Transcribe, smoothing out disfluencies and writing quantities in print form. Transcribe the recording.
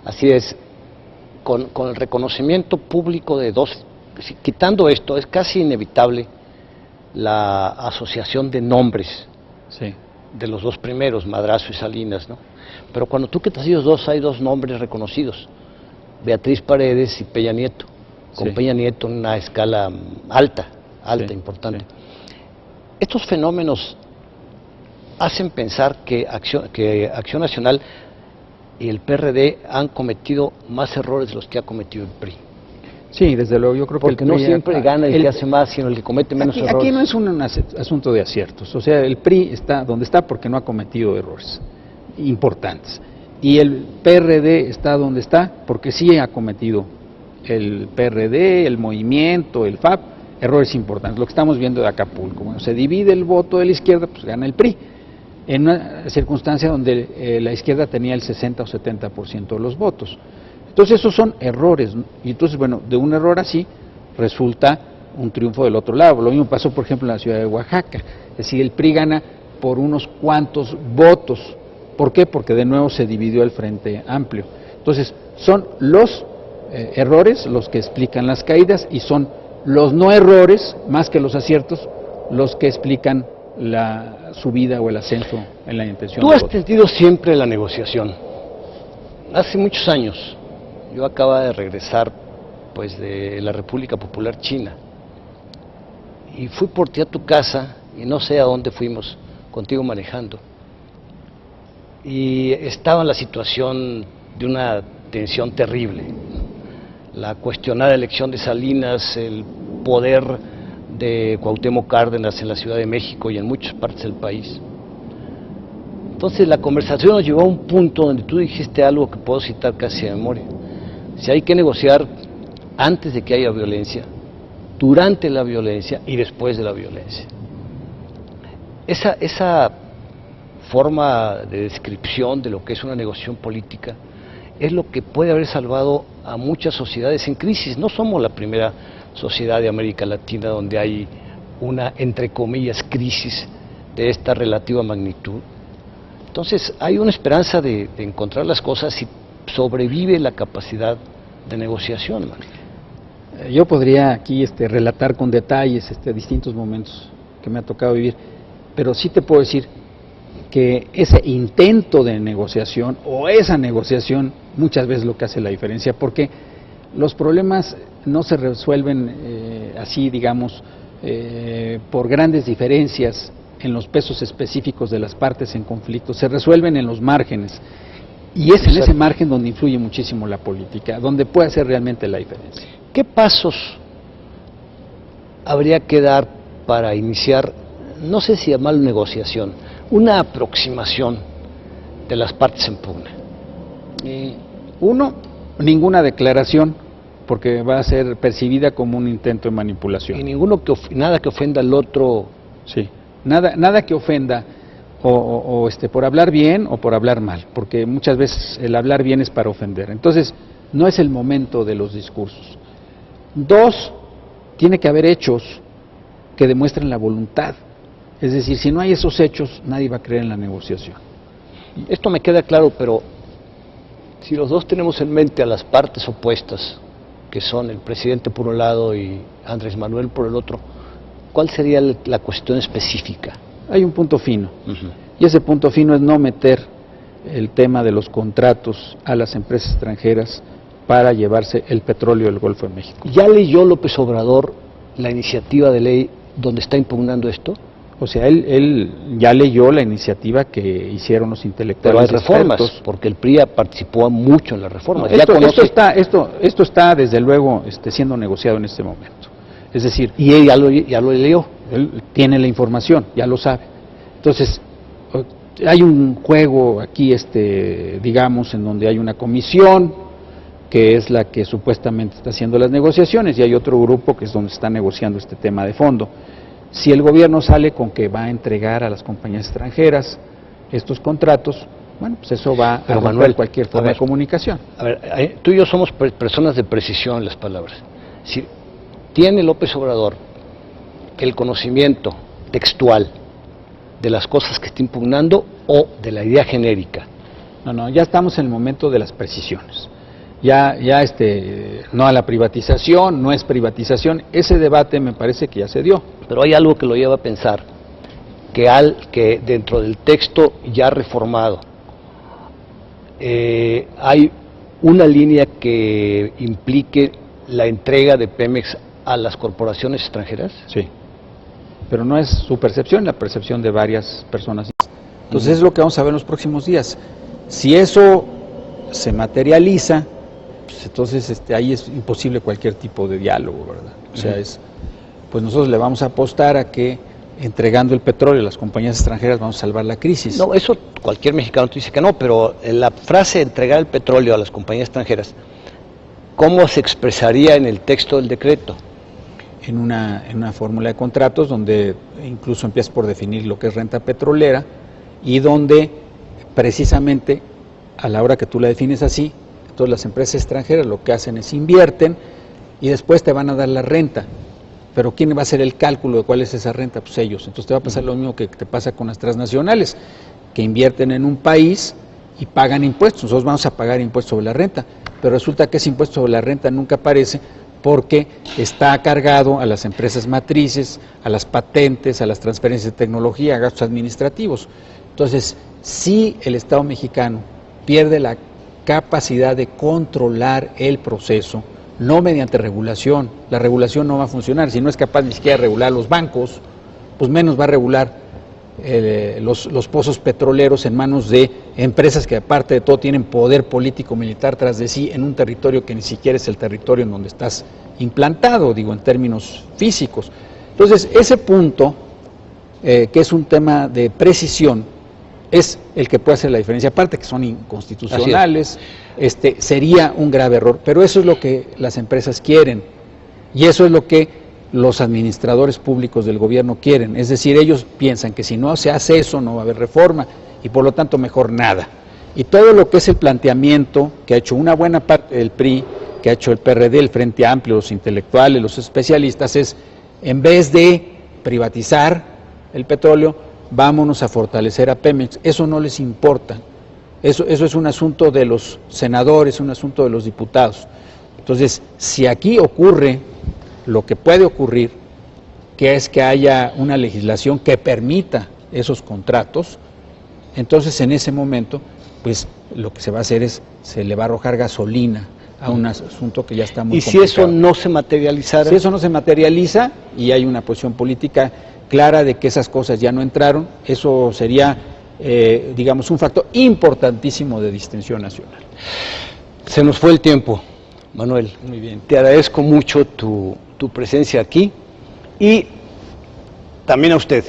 Así es, con el reconocimiento público de dos, quitando esto, es casi inevitable la asociación de nombres Sí. de los dos primeros, Madrazo y Salinas, ¿no? Pero cuando tú quitas ellos dos, hay dos nombres reconocidos, Beatriz Paredes y Peña Nieto, con Sí. Peña Nieto en una escala alta, Sí, importante. sí. Estos fenómenos hacen pensar que Acción Nacional y el PRD han cometido más errores de los que ha cometido el PRI. Sí, desde luego, yo creo que Porque no siempre gana el que hace más, sino el que comete menos errores. Aquí no es un asunto de aciertos, o sea, el PRI está donde está porque no ha cometido errores importantes. Y el PRD está donde está porque sí ha cometido el PRD, el movimiento, el FAP, errores importantes. Lo que estamos viendo de Acapulco, bueno, se divide el voto de la izquierda, pues gana el PRI. En una circunstancia donde la izquierda tenía el 60 o 70% de los votos. Entonces esos son errores, y entonces bueno, de un error así resulta un triunfo del otro lado. Lo mismo pasó por ejemplo en la ciudad de Oaxaca, es decir, el PRI gana por unos cuantos votos. ¿Por qué? Porque de nuevo se dividió el Frente Amplio. Entonces son los errores los que explican las caídas y son los no errores, más que los aciertos, los que explican la subida o el ascenso en la intención. Tú has tenido siempre la negociación. Hace muchos años, yo acababa de regresar pues de la República Popular China y fui por ti a tu casa y no sé a dónde fuimos contigo manejando y estaba en la situación de una tensión terrible, la cuestionada elección de Salinas, el poder de Cuauhtémoc Cárdenas en la Ciudad de México y en muchas partes del país. Entonces la conversación nos llevó a un punto donde tú dijiste algo que puedo citar casi de memoria. Si hay que negociar antes de que haya violencia, durante la violencia y después de la violencia. Esa forma de descripción de lo que es una negociación política es lo que puede haber salvado a muchas sociedades en crisis. No somos la primera sociedad de América Latina donde hay una, entre comillas, crisis de esta relativa magnitud. Entonces hay una esperanza de encontrar las cosas si sobrevive la capacidad de negociación, man. Yo podría aquí relatar con detalles distintos momentos que me ha tocado vivir, pero sí te puedo decir que ese intento de negociación o esa negociación muchas veces lo que hace la diferencia, porque los problemas no se resuelven así, digamos, por grandes diferencias en los pesos específicos de las partes en conflicto, se resuelven en los márgenes, y es en ese margen donde influye muchísimo la política, donde puede hacer realmente la diferencia. ¿Qué pasos habría que dar para iniciar, no sé si llamarlo negociación, una aproximación de las partes en pugna? Uno, ninguna declaración, porque va a ser percibida como un intento de manipulación. Y nada que ofenda al otro. Sí, nada que ofenda, o por hablar bien o por hablar mal, porque muchas veces el hablar bien es para ofender. Entonces, no es el momento de los discursos. Dos, tiene que haber hechos que demuestren la voluntad. Es decir, si no hay esos hechos, nadie va a creer en la negociación. Esto me queda claro, pero si los dos tenemos en mente a las partes opuestas, que son el presidente por un lado y Andrés Manuel por el otro, ¿cuál sería la cuestión específica? Hay un punto fino, y ese punto fino es no meter el tema de los contratos a las empresas extranjeras para llevarse el petróleo del Golfo de México. ¿Ya leyó López Obrador la iniciativa de ley donde está impugnando esto? O sea, él ya leyó la iniciativa que hicieron los intelectuales. Pero hay reformas, porque el PRI participó mucho en las reformas. No, esto está desde luego siendo negociado en este momento. Es decir, y él ya lo leyó. Él tiene la información, ya lo sabe. Entonces, hay un juego aquí, digamos, en donde hay una comisión que es la que supuestamente está haciendo las negociaciones, y hay otro grupo que es donde está negociando este tema de fondo. Si el gobierno sale con que va a entregar a las compañías extranjeras estos contratos, bueno, pues eso va a romper cualquier forma de comunicación. A ver, tú y yo somos personas de precisión en las palabras. Si tiene López Obrador el conocimiento textual de las cosas que está impugnando o de la idea genérica, No, ya estamos en el momento de las precisiones. Ya no a la privatización, no es privatización, ese debate me parece que ya se dio. Pero hay algo que lo lleva a pensar, que dentro del texto ya reformado hay una línea que implique la entrega de Pemex a las corporaciones extranjeras. Sí, pero no es su percepción, la percepción de varias personas. Entonces es lo que vamos a ver en los próximos días. Si eso se materializa, pues entonces ahí es imposible cualquier tipo de diálogo, ¿verdad? O sea, pues nosotros le vamos a apostar a que entregando el petróleo a las compañías extranjeras vamos a salvar la crisis. No, eso cualquier mexicano te dice que no, pero en la frase entregar el petróleo a las compañías extranjeras, ¿cómo se expresaría en el texto del decreto? En una fórmula de contratos donde incluso empiezas por definir lo que es renta petrolera y donde precisamente a la hora que tú la defines así, entonces las empresas extranjeras lo que hacen es invierten y después te van a dar la renta. Pero ¿quién va a hacer el cálculo de cuál es esa renta? Pues ellos. Entonces te va a pasar lo mismo que te pasa con las transnacionales, que invierten en un país y pagan impuestos. Nosotros vamos a pagar impuestos sobre la renta, pero resulta que ese impuesto sobre la renta nunca aparece porque está cargado a las empresas matrices, a las patentes, a las transferencias de tecnología, a gastos administrativos. Entonces, si el Estado mexicano pierde la capacidad de controlar el proceso, no mediante regulación, la regulación no va a funcionar, si no es capaz ni siquiera de regular los bancos, pues menos va a regular los pozos petroleros en manos de empresas que aparte de todo tienen poder político militar tras de sí en un territorio que ni siquiera es el territorio en donde estás implantado, digo en términos físicos. Entonces ese punto, que es un tema de precisión, es el que puede hacer la diferencia, aparte que son inconstitucionales, sería un grave error, pero eso es lo que las empresas quieren y eso es lo que los administradores públicos del gobierno quieren, es decir, ellos piensan que si no se hace eso no va a haber reforma y por lo tanto mejor nada. Y todo lo que es el planteamiento que ha hecho una buena parte del PRI, que ha hecho el PRD, el Frente Amplio, los intelectuales, los especialistas, es en vez de privatizar el petróleo, vámonos a fortalecer a Pemex. Eso no les importa, eso es un asunto de los senadores, un asunto de los diputados. Entonces, si aquí ocurre lo que puede ocurrir, que es que haya una legislación que permita esos contratos, entonces en ese momento, pues lo que se va a hacer es, se le va a arrojar gasolina a un asunto que ya está muy complicado. ¿Y si eso no se materializara? Si eso no se materializa y hay una posición política clara de que esas cosas ya no entraron, eso sería, digamos, un factor importantísimo de distinción nacional. Se nos fue el tiempo, Manuel. Muy bien. Te agradezco mucho tu presencia aquí y también a usted.